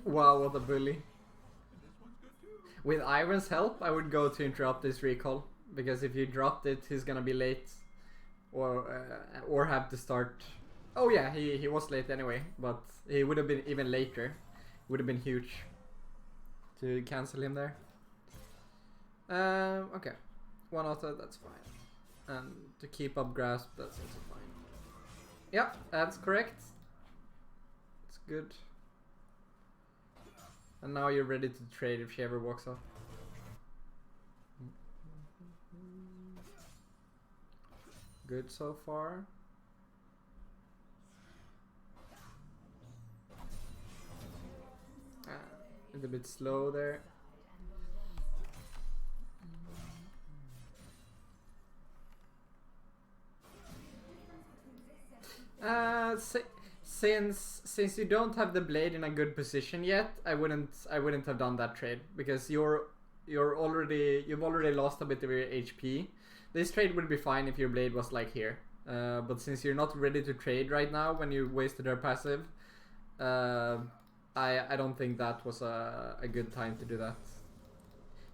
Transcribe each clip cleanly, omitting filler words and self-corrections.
Wow, what a bully. With Ivan's help, I would go to interrupt this recall. Because if you dropped it, he's gonna be late. Or have to start... Oh yeah, he was late anyway. But he would have been even later. Would have been huge to cancel him there. Okay. One auto, that's fine. And to keep up grasp, that's also fine. Yeah, that's correct. It's good. And now you're ready to trade if she ever walks up. Good so far. A little bit slow there. Since you don't have the blade in a good position yet, I wouldn't have done that trade because you've already lost a bit of your HP. This trade would be fine if your blade was like here, but since you're not ready to trade right now when you wasted her passive, I don't think that was a good time to do that.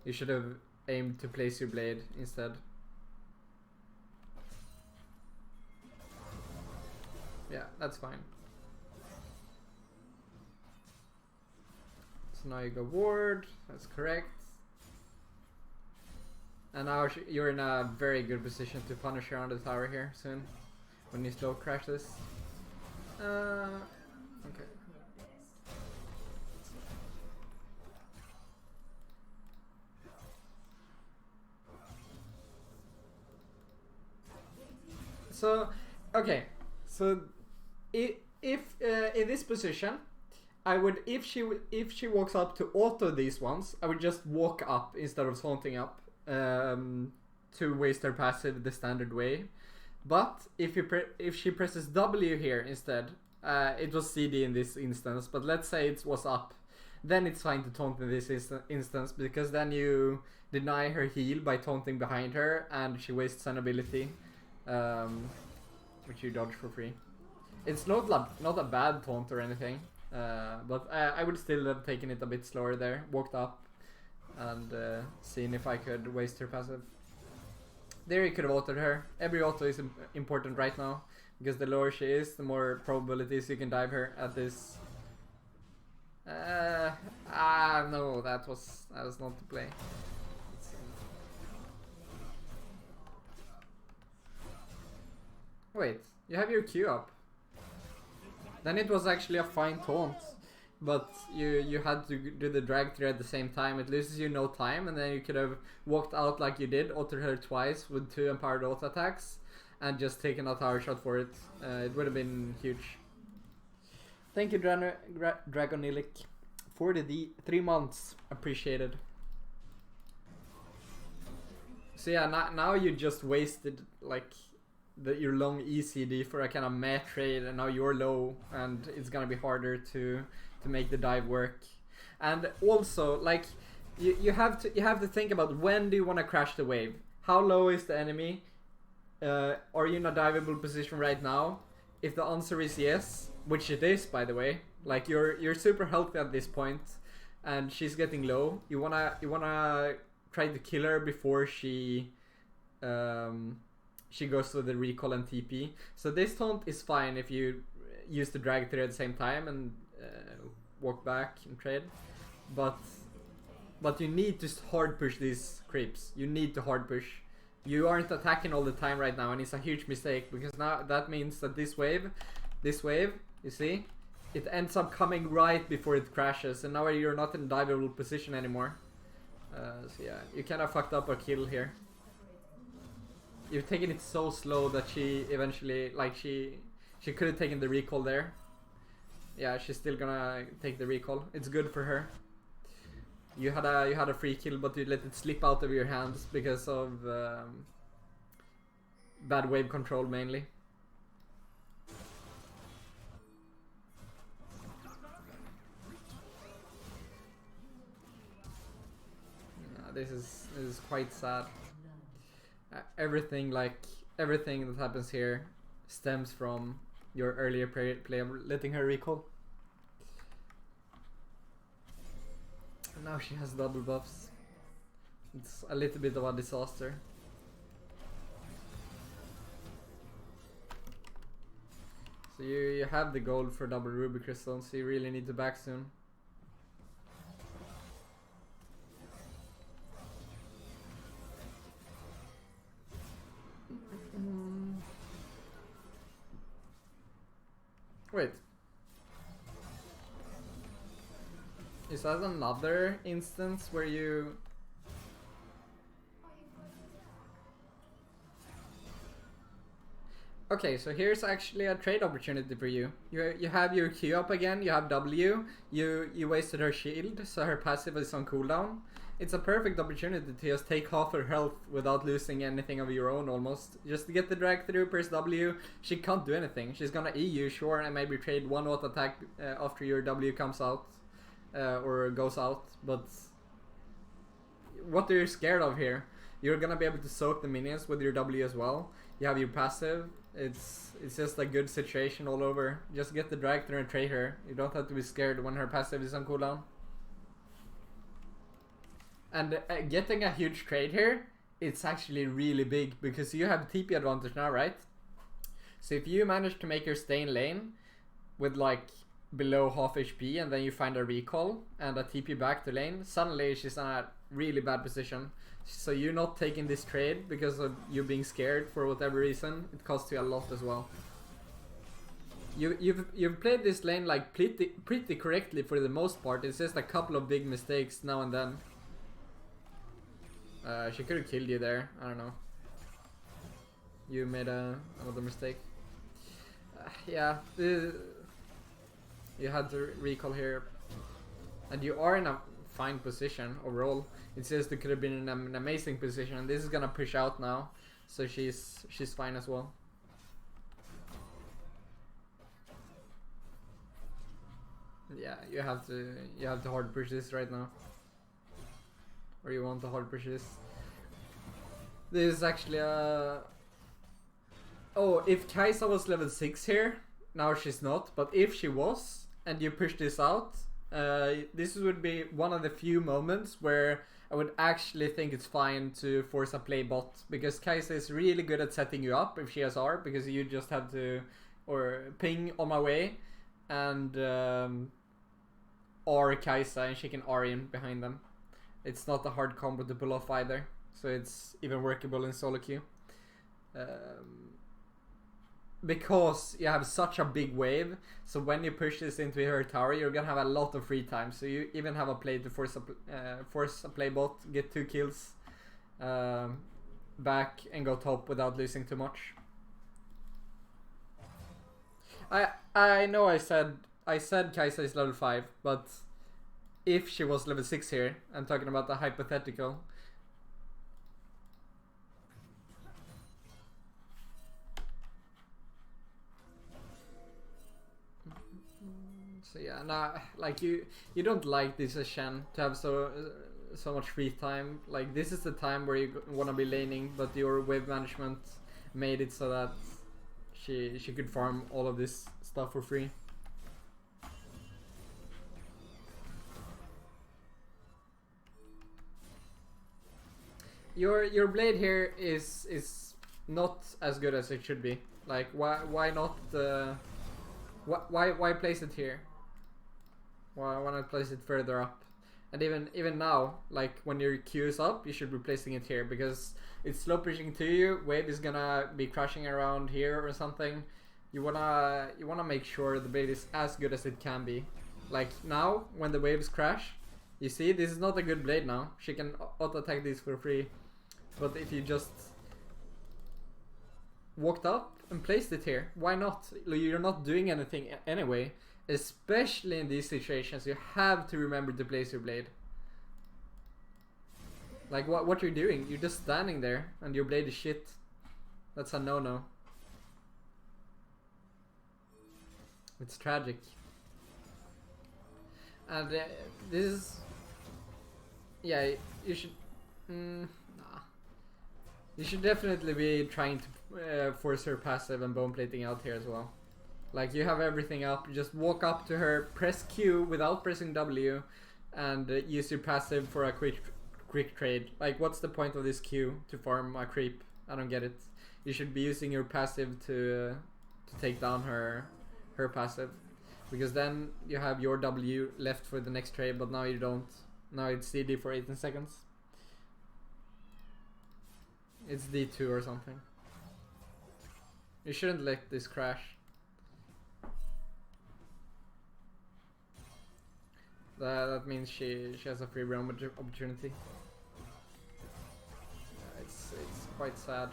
You should have aimed to place your blade instead. Yeah, that's fine. So now you go ward, that's correct. And now you're in a very good position to punish her on the tower here soon, when you slow crash this. Okay. So, okay, so if in this position, I would if she walks up to auto these ones, I would just walk up instead of taunting up to waste her passive the standard way. But if she presses W here instead, it was CD in this instance. But let's say it was up, then it's fine to taunt in this instance because then you deny her heal by taunting behind her, and she wastes an ability, which you dodge for free. It's not a bad taunt or anything, but I would still have taken it a bit slower there, walked up, and seen if I could waste her passive. There you could have autoed her. Every auto is important right now, because the lower she is, the more probabilities you can dive her at this. No, that was not the play. Wait, you have your Q up. Then it was actually a fine taunt, but you had to do the drag through at the same time. It loses you no time, and then you could have walked out like you did, autoed her twice with 2 empowered auto attacks, and just taken a tower shot for it. It would have been huge. Thank you, Dragonilic, for the 3 months. Appreciated. So yeah, now you just wasted like your long ECD for a kind of meh trade, and now you're low, and it's gonna be harder to make the dive work. And also, like, you have to think about when do you want to crash the wave? How low is the enemy? Are you in a diveable position right now? If the answer is yes, which it is, by the way, like you're super healthy at this point, and she's getting low. You wanna try to kill her before she goes to the recall and TP. So this taunt is fine if you use the drag through at the same time and walk back and trade. But you need to hard push these creeps. You need to hard push. You aren't attacking all the time right now, and it's a huge mistake, because now that means that this wave, you see, it ends up coming right before it crashes, and now you're not in a diveable position anymore. So yeah, you kind of fucked up a kill here. You've taken it so slow that she eventually, like, she could have taken the recall there. Yeah, she's still gonna take the recall. It's good for her. You had a free kill, but you let it slip out of your hands because of bad wave control mainly. Yeah, this is quite sad. Everything that happens here stems from your earlier play of letting her recall. Now she has double buffs. It's a little bit of a disaster. So you have the gold for double ruby crystal, so you really need to back soon. Wait. Is that another instance where you... Okay, so here's actually a trade opportunity for you. You have your Q up again, you have W, you wasted her shield, so her passive is on cooldown. It's a perfect opportunity to just take half her health without losing anything of your own almost. Just get the drag through, press W, she can't do anything. She's gonna E you, sure, and maybe trade one auto attack after your W comes out. Or goes out, but what are you scared of here? You're gonna be able to soak the minions with your W as well. You have your passive. It's just a good situation all over. Just get the drag through and trade her. You don't have to be scared when her passive is on cooldown. And getting a huge trade here, it's actually really big because you have TP advantage now, right? So if you manage to make her stay in lane with like below half HP and then you find a recall and a TP back to lane, suddenly she's in a really bad position. So you're not taking this trade because of you being scared for whatever reason. It costs you a lot as well. You've played this lane like pretty correctly for the most part. It's just a couple of big mistakes now and then. She could have killed you there. I don't know. You made another mistake. Yeah, you had to recall here, and you are in a fine position overall. It's just it could have been in an amazing position, and this is gonna push out now, so she's fine as well. Yeah, you have to hard push this right now, or you want to hard push this. This is actually a... Oh, if Kaisa was level 6 here, now she's not, but if she was, and you push this out, this would be one of the few moments where I would actually think it's fine to force a Playbot, because Kaisa is really good at setting you up if she has R, because you just have to, or ping on my way, and R Kaisa, and she can R in behind them. It's not a hard combo to pull off either, so it's even workable in solo queue. Because you have such a big wave, so when you push this into her tower, you're gonna have a lot of free time. So you even have a play to force a Playbot, get 2 kills back, and go top without losing too much. I know I said Kaisa is level 5, but if she was level 6 here, I'm talking about the hypothetical. So yeah, nah, like you don't like this as Shen to have so much free time. Like this is the time where you wanna be laning, but your wave management made it so that she could farm all of this stuff for free. Your blade here is not as good as it should be. Like why not? Why place it here? Why not place it further up? And even now, like when your Q is up, you should be placing it here because it's slow pushing to you. Wave is gonna be crashing around here or something. You wanna make sure the blade is as good as it can be. Like now, when the waves crash, you see this is not a good blade now. She can auto attack these for free, but if you just walked up and placed it here, why not? You're not doing anything anyway. Especially in these situations, you have to remember to place your blade. Like what you're doing, you're just standing there and your blade is shit. That's a no-no. It's tragic. And this is... Yeah, you should... nah. You should definitely be trying to force her passive and bone plating out here as well. Like you have everything up, you just walk up to her, press Q without pressing W, and use your passive for a quick trade. Like, what's the point of this Q to farm a creep? I don't get it. You should be using your passive to take down her passive, because then you have your W left for the next trade, but now you don't. Now it's CD for 18 seconds. It's D2 or something. You shouldn't let this crash. That means she has a free roam opportunity. It's quite sad.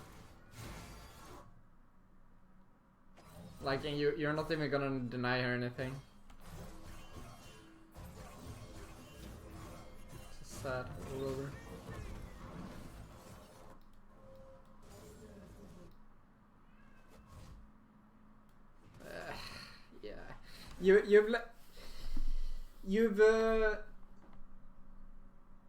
Like, and you're not even gonna deny her anything. It's sad all over. Yeah,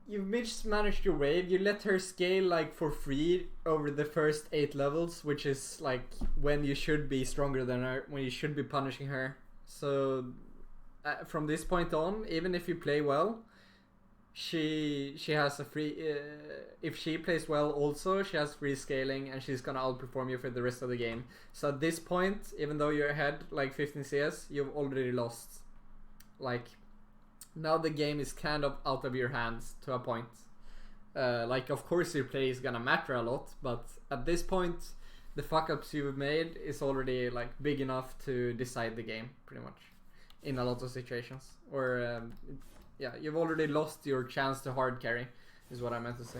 you've mismanaged your wave. You let her scale like for free over the first 8 levels, which is like when you should be stronger than her, when you should be punishing her. So from this point on, even if you play well, she has a free. If she plays well, also she has free scaling, and she's gonna outperform you for the rest of the game. So at this point, even though you're ahead like 15 CS, you've already lost. Like, now the game is kind of out of your hands to a point. Like, of course your play is gonna matter a lot, but at this point, the fuck ups you've made is already like big enough to decide the game, pretty much, in a lot of situations. Or yeah, you've already lost your chance to hard carry, is what I meant to say.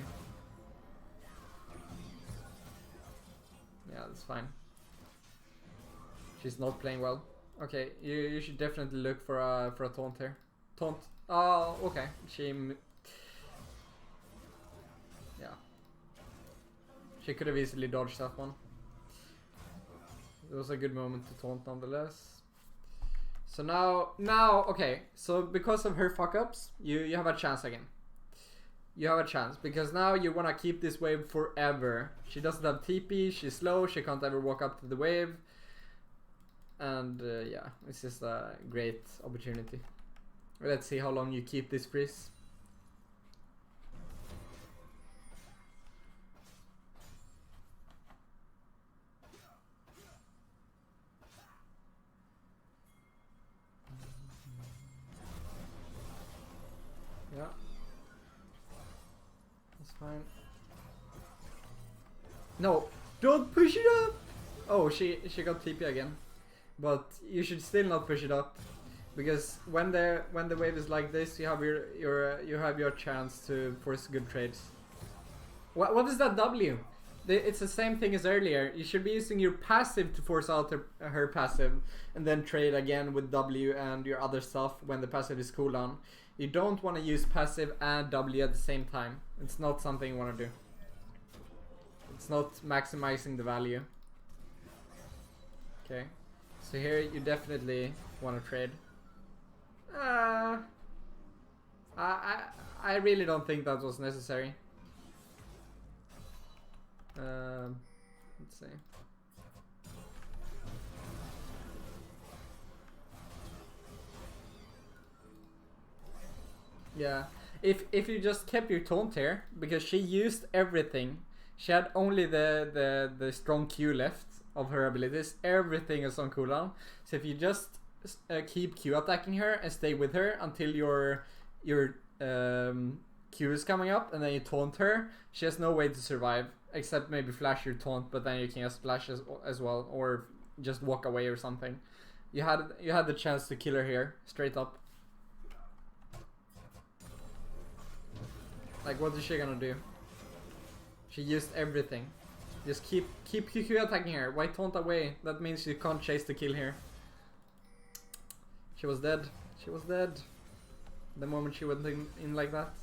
Yeah, that's fine. She's not playing well. Okay, you should definitely look for a taunt here. Taunt. Oh, okay. Yeah. She could have easily dodged that one. It was a good moment to taunt nonetheless. So now, okay. So because of her fuck ups, you have a chance again. You have a chance, because now you wanna keep this wave forever. She doesn't have TP, she's slow, she can't ever walk up to the wave. And yeah, it's just a great opportunity. Let's see how long you keep this freeze. Yeah, that's fine. No, don't push it up. Oh, she got TP again. But you should still not push it up, because when the wave is like this, you have your chance to force good trades. What is that W? It's the same thing as earlier. You should be using your passive to force out her passive, and then trade again with W and your other stuff when the passive is cooldown. You don't want to use passive and W at the same time. It's not something you want to do. It's not maximizing the value. Okay. So here you definitely want to trade. I really don't think that was necessary. Let's see. Yeah, if you just kept your taunt here, because she used everything. She had only the strong Q left of her abilities. Everything is on cooldown. So if you just keep Q attacking her and stay with her until your Q is coming up, and then you taunt her, she has no way to survive except maybe flash your taunt, but then you can just flash as well, or just walk away or something. You had the chance to kill her here straight up. Like, what is she gonna do? She used everything. Just keep QQ attacking her. Why taunt away? That means you can't chase the kill here. She was dead. She was dead. The moment she went in like that.